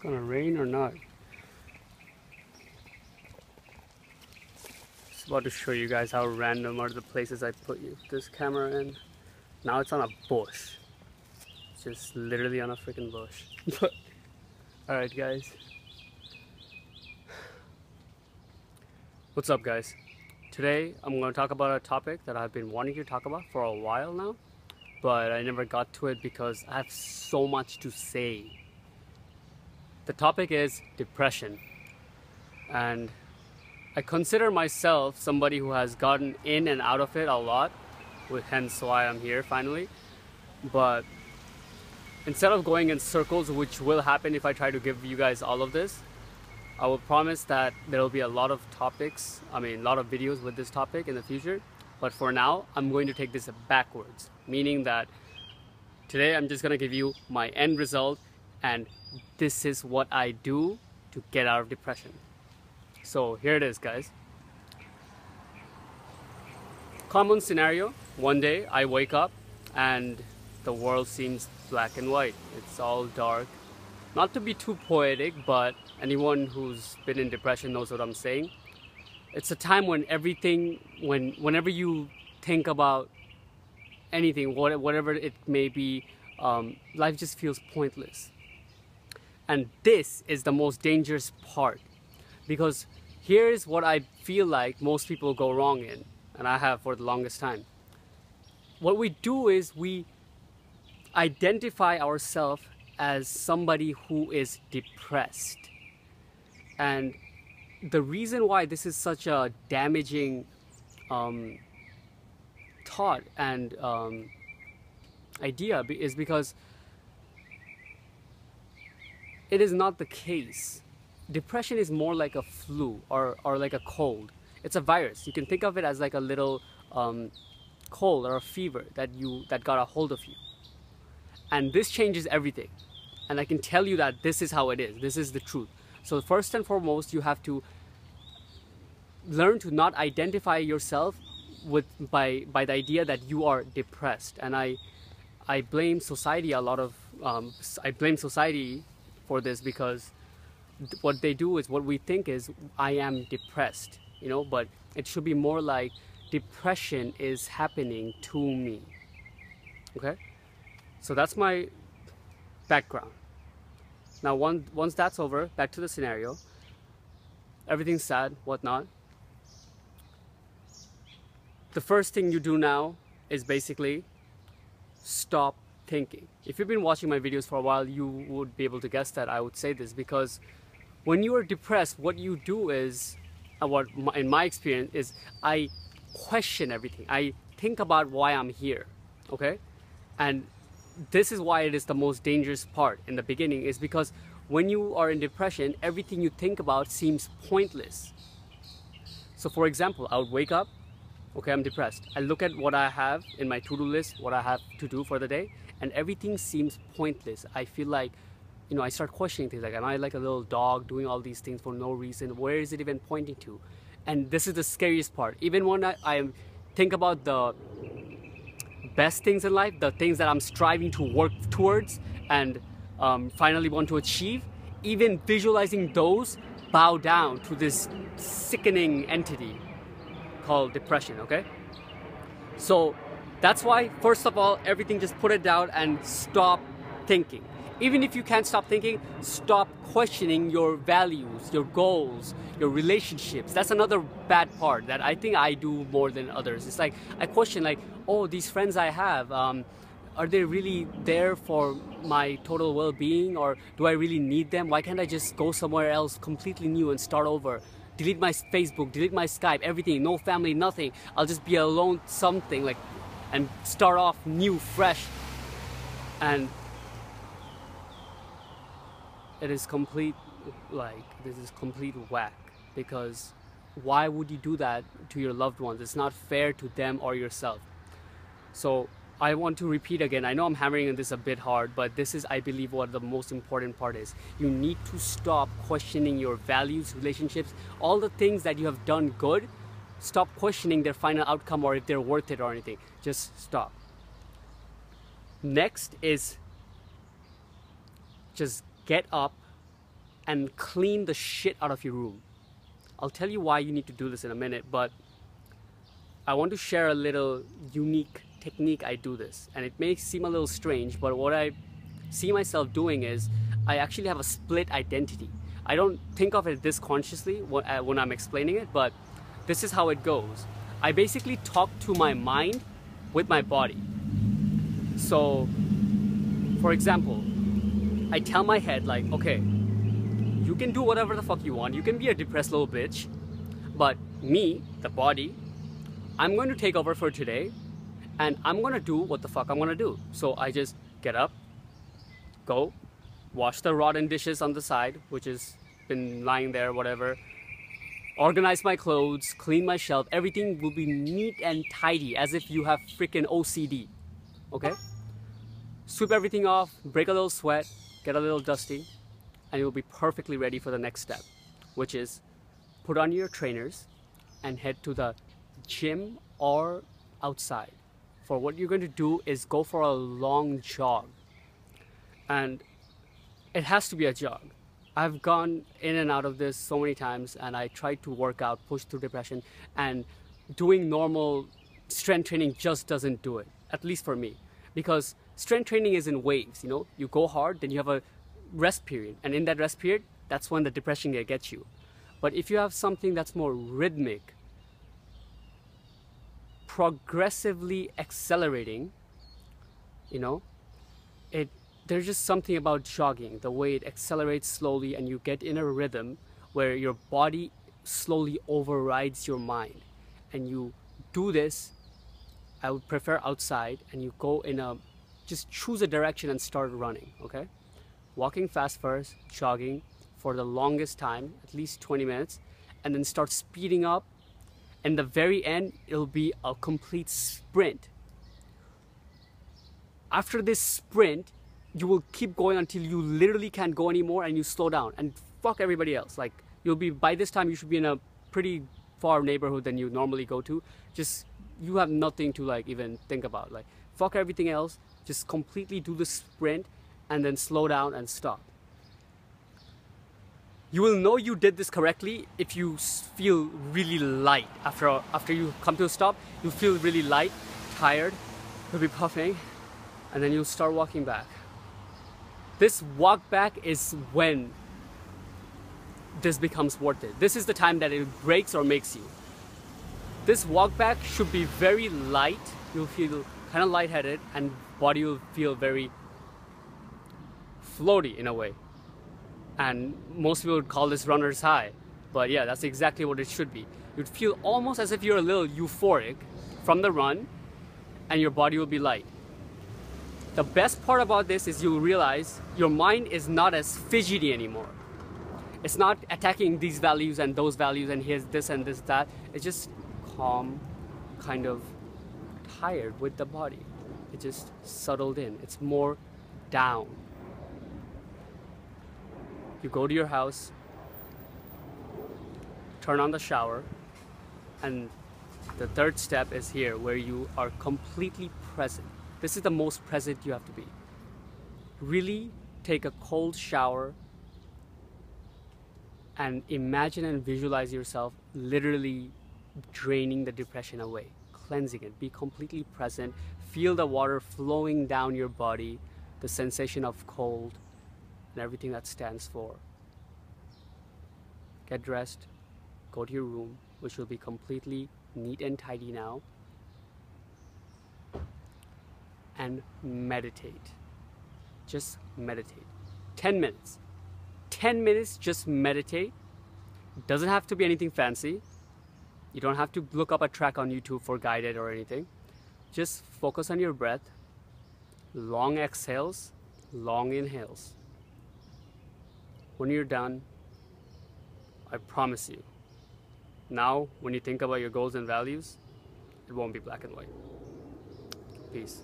Gonna rain or not? Just about to show you guys how random are the places I put this camera in. Now it's on a bush. It's just literally on a freaking bush. Alright guys. What's up guys? Today I'm going to talk about a topic that I've been wanting to talk about for a while now, but I never got to it because I have so much to say. The topic is depression, and I consider myself somebody who has gotten in and out of it a lot, hence why I'm here finally. But instead of going in circles, which will happen if I try to give you guys all of this, I will promise that there will be a lot of topics, a lot of videos with this topic in the future. But for now, I'm going to take this backwards, meaning that today I'm just going to give you my end result, and this is what I do to get out of depression. So here it is, guys. Common scenario: one day I wake up and the world seems black and white. It's all dark. Not to be too poetic, but anyone who's been in depression knows what I'm saying. It's a time when whenever you think about anything, whatever it may be, life just feels pointless. And this is the most dangerous part, because here's what I feel like most people go wrong in, and I have for the longest time. What we do is we identify ourselves as somebody who is depressed. And the reason why this is such a damaging thought and idea is because it is not the case. Depression is more like a flu or like a cold. It's a virus. You can think of it as like a little cold or a fever that got a hold of you. And this changes everything. And I can tell you that this is how it is. This is the truth. So first and foremost, you have to learn to not identify yourself by the idea that you are depressed. And I blame society I blame society for this, because what they do is, what we think is, I am depressed, but it should be more like depression is happening to me. Okay? So that's my background. Now once that's over, back to the scenario. Everything's sad, whatnot. The first thing you do now is basically stop thinking. If you've been watching my videos for a while, you would be able to guess that I would say this, because when you are depressed, what you do is, in my experience, is I question everything. I think about why I'm here, okay? And this is why it is the most dangerous part in the beginning, is because when you are in depression, everything you think about seems pointless. So for example, I would wake up, okay, I'm depressed. I look at what I have in my to-do list, what I have to do for the day, and everything seems pointless. I feel like, I start questioning things like, am I like a little dog doing all these things for no reason? Where is it even pointing to? And this is the scariest part. Even when I think about the best things in life, the things that I'm striving to work towards and finally want to achieve, even visualizing those bow down to this sickening entity called depression, okay? So that's why, first of all, everything, just put it down and stop thinking. Even if you can't stop thinking, stop questioning your values, your goals, your relationships. That's another bad part that I think I do more than others. It's like, I question like, oh, these friends I have, are they really there for my total well-being, or do I really need them? Why can't I just go somewhere else completely new and start over? Delete my Facebook, delete my Skype, everything, no family, nothing. I'll just be alone, something like, and start off new, fresh. And it is complete, this is complete whack, because why would you do that to your loved ones? It's not fair to them or yourself. So I want to repeat again, I know I'm hammering on this a bit hard, but this is, I believe, what the most important part is. You need to stop questioning your values, relationships, all the things that you have done good. Stop questioning their final outcome or if they're worth it or anything. Just stop. Next is just get up and clean the shit out of your room. I'll tell you why you need to do this in a minute, but I want to share a little unique technique I do this. And it may seem a little strange, but what I see myself doing is I actually have a split identity. I don't think of it this consciously when I'm explaining it, but this is how it goes. I basically talk to my mind with my body. So, for example, I tell my head like, okay, you can do whatever the fuck you want. You can be a depressed little bitch, but me, the body, I'm going to take over for today, and I'm going to do what the fuck I'm going to do. So I just get up, go, wash the rotten dishes on the side, which has been lying there, whatever, organize my clothes, clean my shelf, everything will be neat and tidy as if you have freaking OCD, okay? Sweep everything off, break a little sweat, get a little dusty, and you'll be perfectly ready for the next step, which is put on your trainers and head to the gym or outside. For what you're going to do is go for a long jog. And it has to be a jog. I've gone in and out of this so many times, and I tried to work out, push through depression, and doing normal strength training just doesn't do it, at least for me. Because strength training is in waves, you know? You go hard, then you have a rest period. And in that rest period, that's when the depression gets you. But if you have something that's more rhythmic, progressively accelerating, you know, there's just something about jogging, the way it accelerates slowly and you get in a rhythm where your body slowly overrides your mind. And you do this, I would prefer outside, and you go just choose a direction and start running, okay? Walking fast first, jogging for the longest time, at least 20 minutes, and then start speeding up. And the very end, it'll be a complete sprint. After this sprint, you will keep going until you literally can't go anymore and you slow down and fuck everybody else. Like, by this time you should be in a pretty far neighborhood than you normally go to. Just, you have nothing to like even think about. Like, fuck everything else, just completely do the sprint and then slow down and stop. You will know you did this correctly if you feel really light. After you come to a stop, you feel really light, tired, you'll be puffing, and then you'll start walking back. This walk back is when this becomes worth it. This is the time that it breaks or makes you. This walk back should be very light. You'll feel kind of lightheaded and body will feel very floaty in a way. And most people would call this runner's high. But yeah, that's exactly what it should be. You'd feel almost as if you're a little euphoric from the run and your body will be light. The best part about this is you'll realize your mind is not as fidgety anymore. It's not attacking these values and those values and here's this and this, that. It's just calm, kind of tired with the body. It just settled in. It's more down. You go to your house, turn on the shower, and the third step is here where you are completely present. This is the most present you have to be. Really take a cold shower and imagine and visualize yourself literally draining the depression away, cleansing it. Be completely present. Feel the water flowing down your body, the sensation of cold, and everything that stands for. Get dressed, go to your room, which will be completely neat and tidy now, and meditate. Just meditate. 10 minutes. 10 minutes, just meditate. It doesn't have to be anything fancy. You don't have to look up a track on YouTube for guided or anything. Just focus on your breath. Long exhales, long inhales. When you're done, I promise you, now when you think about your goals and values, it won't be black and white. Peace.